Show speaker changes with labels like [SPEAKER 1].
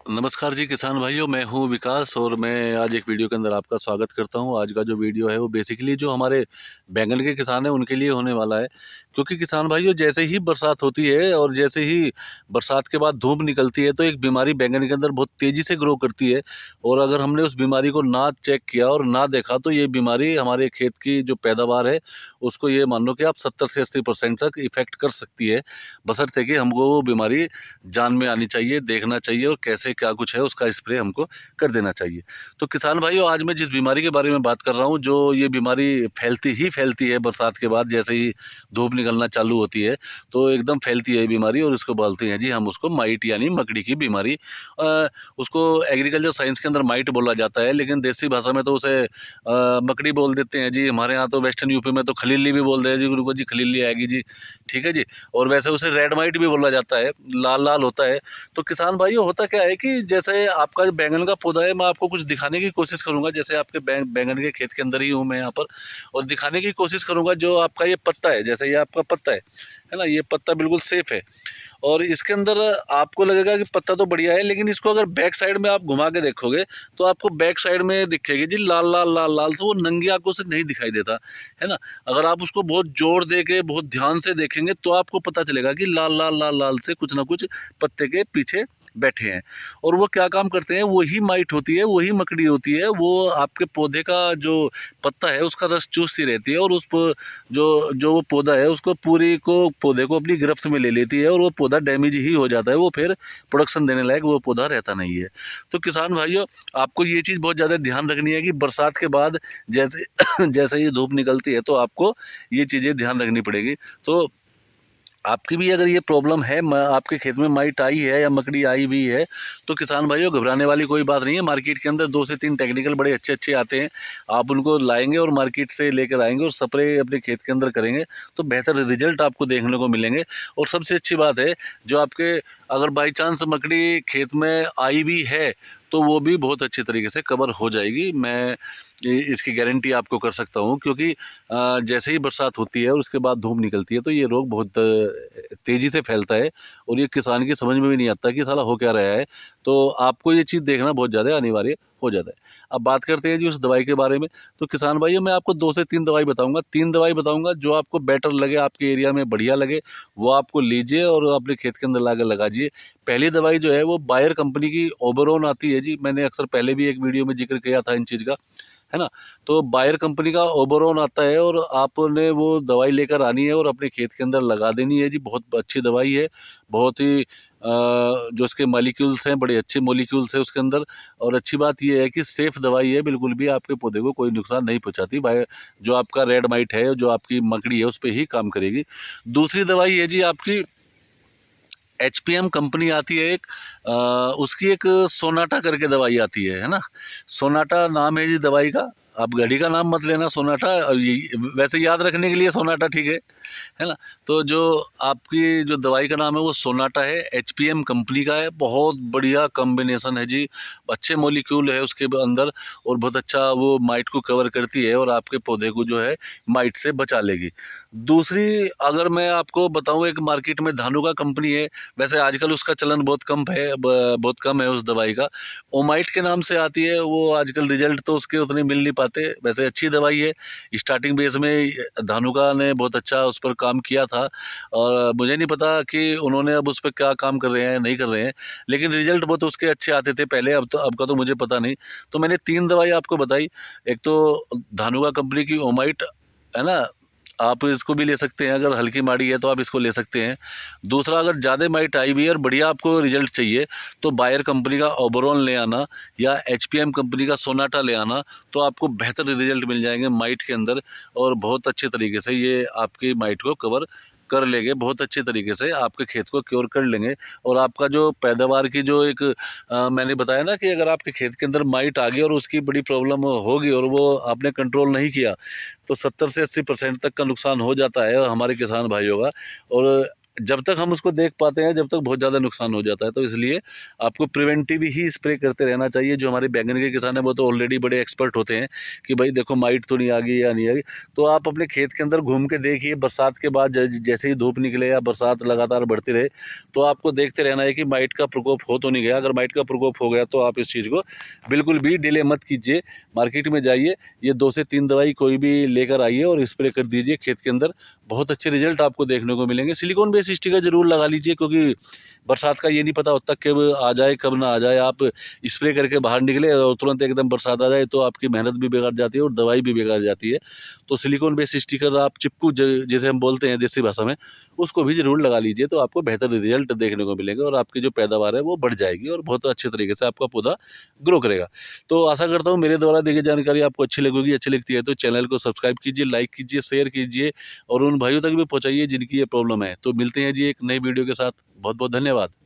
[SPEAKER 1] नमस्कार जी किसान भाइयों, मैं हूं विकास और मैं आज एक वीडियो के अंदर आपका स्वागत करता हूं। आज का जो वीडियो है वो बेसिकली जो हमारे बैंगन के किसान हैं उनके लिए होने वाला है। क्योंकि किसान भाइयों, जैसे ही बरसात होती है और जैसे ही बरसात के बाद धूप निकलती है तो एक बीमारी बैंगन के अंदर बहुत तेज़ी से ग्रो करती है। और अगर हमने उस बीमारी को ना चेक किया और ना देखा तो ये बीमारी हमारे खेत की जो पैदावार है उसको ये मान लो कि आप 70 से 80% तक इफ़ेक्ट कर सकती है। बशर्ते कि हमको वो बीमारी जान में आनी चाहिए, देखना चाहिए और कैसे क्या कुछ है उसका स्प्रे हमको कर देना चाहिए। तो किसान भाइयों, आज मैं जिस बीमारी के बारे में बात कर रहा हूँ, जो ये बीमारी फैलती है बरसात के बाद, जैसे ही धूप निकलना चालू होती है तो एकदम फैलती है ये बीमारी और इसको बोलते हैं जी हम उसको माइट यानी मकड़ी की बीमारी। उसको एग्रीकल्चर साइंस के अंदर माइट बोला जाता है, लेकिन देसी भाषा में तो उसे मकड़ी बोल देते हैं जी। हमारे यहाँ तो वेस्टर्न यूपी में तो खलीली भी बोल रहे हैं जी, उनको जी खलीली आएगी जी, ठीक है जी। और वैसे उसे रेड माइट भी बोला जाता है, लाल लाल होता है। तो किसान भाइयों, होता क्या है कि जैसे आपका जो बैंगन का पौधा है, मैं आपको कुछ दिखाने की कोशिश करूंगा। जैसे आपके बैंगन के खेत के अंदर ही हूँ मैं यहाँ पर, और दिखाने की कोशिश करूंगा जो आपका ये पत्ता है, जैसे ये आपका पत्ता है ना, ये पत्ता बिल्कुल सेफ है। और इसके अंदर आपको लगेगा कि पत्ता तो बढ़िया है, लेकिन इसको अगर बैक साइड में आप घुमा के देखोगे तो आपको बैक साइड में दिखेगी जी लाल लाल लाल लाल से, वो नंगी आंखों से नहीं दिखाई देता है ना। अगर आप उसको बहुत जोर दे के बहुत ध्यान से देखेंगे तो आपको पता चलेगा कि लाल लाल लाल लाल से कुछ ना कुछ पत्ते के पीछे बैठे हैं। और वो क्या काम करते हैं, वही माइट होती है, वही मकड़ी होती है, वो आपके पौधे का जो पत्ता है उसका रस चूसती रहती है और उस जो जो वो पौधा है उसको पूरी को पौधे को अपनी गिरफ्त में ले लेती है और वो पौधा डैमेज ही हो जाता है, वो फिर प्रोडक्शन देने लायक वो पौधा रहता नहीं है। तो किसान भाइयों, आपको ये चीज़ बहुत ज़्यादा ध्यान रखनी है कि बरसात के बाद जैसे जैसे ही धूप निकलती है तो आपको ये चीज़ें ध्यान रखनी पड़ेगी। तो आपकी भी अगर ये प्रॉब्लम है, आपके खेत में माइट आई है या मकड़ी आई हुई है, तो किसान भाइयों घबराने वाली कोई बात नहीं है। मार्केट के अंदर 2 से 3 टेक्निकल बड़े अच्छे अच्छे आते हैं, आप उनको लाएंगे और मार्केट से लेकर आएंगे और स्प्रे अपने खेत के अंदर करेंगे तो बेहतर रिजल्ट आपको देखने को मिलेंगे। और सबसे अच्छी बात है, जो आपके अगर बाई चांस मकड़ी खेत में आई हुई है तो वो भी बहुत अच्छी तरीके से कवर हो जाएगी। मैं इसकी गारंटी आपको कर सकता हूँ, क्योंकि जैसे ही बरसात होती है और उसके बाद धूप निकलती है तो ये रोग बहुत तेज़ी से फैलता है और ये किसान की समझ में भी नहीं आता कि साला हो क्या रहा है। तो आपको ये चीज़ देखना बहुत ज़्यादा अनिवार्य हो जाता है। अब बात करते हैं जी उस दवाई के बारे में। तो किसान भाइयों, मैं आपको 2 से 3 दवाई बताऊँगा, 3 दवाई बताऊँगा जो आपको बेटर लगे, आपके एरिया में बढ़िया लगे, वो आपको लीजिए और अपने खेत के अंदर लाकर लगाइए। पहली दवाई जो है वो बायर कंपनी की ओबेरॉन आती है जी, मैंने अक्सर पहले भी एक वीडियो में जिक्र किया था इन चीज़ का, है ना। तो बायर कंपनी का ओबेरॉन आता है और आपने वो दवाई लेकर आनी है और अपने खेत के अंदर लगा देनी है जी। बहुत अच्छी दवाई है, बहुत ही जो उसके मॉलिक्यूल्स हैं बड़े अच्छे मॉलिक्यूल्स हैं उसके अंदर। और अच्छी बात ये है कि सेफ़ दवाई है, बिल्कुल भी आपके पौधे को कोई नुकसान नहीं पहुँचाती। बाय जो आपका रेड माइट है, जो आपकी मकड़ी है, उस पे ही काम करेगी। दूसरी दवाई है जी आपकी, एचपीएम कंपनी आती है एक, उसकी एक सोनाटा करके दवाई आती है ना। सोनाटा नाम है जी दवाई का, आप घड़ी का नाम मत लेना सोनाटा, वैसे याद रखने के लिए सोनाटा ठीक है ना। तो जो आपकी जो दवाई का नाम है वो सोनाटा है, एचपीएम कंपनी का है, बहुत बढ़िया कॉम्बिनेशन है जी। अच्छे मॉलिक्यूल है उसके अंदर और बहुत अच्छा वो माइट को कवर करती है और आपके पौधे को जो है माइट से बचा लेगी। दूसरी अगर मैं आपको बताऊं, एक मार्केट में धानुका कंपनी है, वैसे आजकल उसका चलन बहुत कम है, बहुत कम है उस दवाई का। ओमाइट के नाम से आती है वो, आजकल रिजल्ट तो उसके उतने मिल नहीं पाते, वैसे अच्छी दवाई है। स्टार्टिंग बेस में धानुका ने बहुत अच्छा उस पर काम किया था और मुझे नहीं पता कि उन्होंने अब उस पर क्या काम कर रहे हैं नहीं कर रहे हैं, लेकिन रिजल्ट बहुत उसके अच्छे आते थे पहले, अब का तो मुझे पता नहीं। तो मैंने 3 दवाई आपको बताई, एक तो धानुका कंपनी की ओमाइट, है ना, आप इसको भी ले सकते हैं, अगर हल्की माड़ी है तो आप इसको ले सकते हैं। दूसरा, अगर ज़्यादा माइट आई हुई है और बढ़िया आपको रिजल्ट चाहिए तो बायर कंपनी का ओबेरॉन ले आना या एचपीएम कंपनी का सोनाटा ले आना, तो आपको बेहतर रिजल्ट मिल जाएंगे माइट के अंदर और बहुत अच्छे तरीके से ये आपकी माइट को कवर कर लेंगे, बहुत अच्छे तरीके से आपके खेत को क्योर कर लेंगे। और आपका जो पैदावार की जो एक मैंने बताया ना कि अगर आपके खेत के अंदर माइट आ गई और उसकी बड़ी प्रॉब्लम होगी और वो आपने कंट्रोल नहीं किया तो 70 से 80% तक का नुकसान हो जाता है हमारे किसान भाइयों का। और जब तक हम उसको देख पाते हैं, जब तक बहुत ज़्यादा नुकसान हो जाता है। तो इसलिए आपको प्रिवेंटिव ही स्प्रे करते रहना चाहिए। जो हमारे बैंगन के किसान हैं वो तो ऑलरेडी बड़े एक्सपर्ट होते हैं कि भाई देखो माइट तो नहीं आ गई या नहीं आ गई। तो आप अपने खेत के अंदर घूम के देखिए, बरसात के बाद जैसे ही धूप निकले या बरसात लगातार बढ़ती रहे, तो आपको देखते रहना है कि माइट का प्रकोप हो तो नहीं गया। अगर माइट का प्रकोप हो गया तो आप इस चीज़ को बिल्कुल भी डिले मत कीजिए, मार्केट में जाइए, ये 2 से 3 दवाई कोई भी लेकर आइए और स्प्रे कर दीजिए खेत के अंदर। बहुत अच्छे रिजल्ट आपको देखने को मिलेंगे। सिलिकॉन बेस स्टिकर ज़रूर लगा लीजिए, क्योंकि बरसात का ये नहीं पता होता कब आ जाए कब ना आ जाए। आप स्प्रे करके बाहर निकले और तुरंत एकदम बरसात आ जाए तो आपकी मेहनत भी बेकार जाती है और दवाई भी बेकार जाती है। तो सिलिकॉन बेस स्टिकर आप चिपकू जैसे हम बोलते हैं देसी भाषा में, उसको भी ज़रूर लगा लीजिए, तो आपको बेहतर रिजल्ट देखने को मिलेंगे और आपकी जो पैदावार है वो बढ़ जाएगी और बहुत अच्छे तरीके से आपका पौधा ग्रो करेगा। तो आशा करता हूँ मेरे द्वारा दी गई जानकारी आपको अच्छी लगेगी। अच्छी लगती है तो चैनल को सब्सक्राइब कीजिए, लाइक कीजिए, शेयर कीजिए और उन भाइयों तक भी पहुँचाइए जिनकी ये प्रॉब्लम है। तो मिलते हैं जी एक नई वीडियो के साथ। बहुत बहुत धन्यवाद।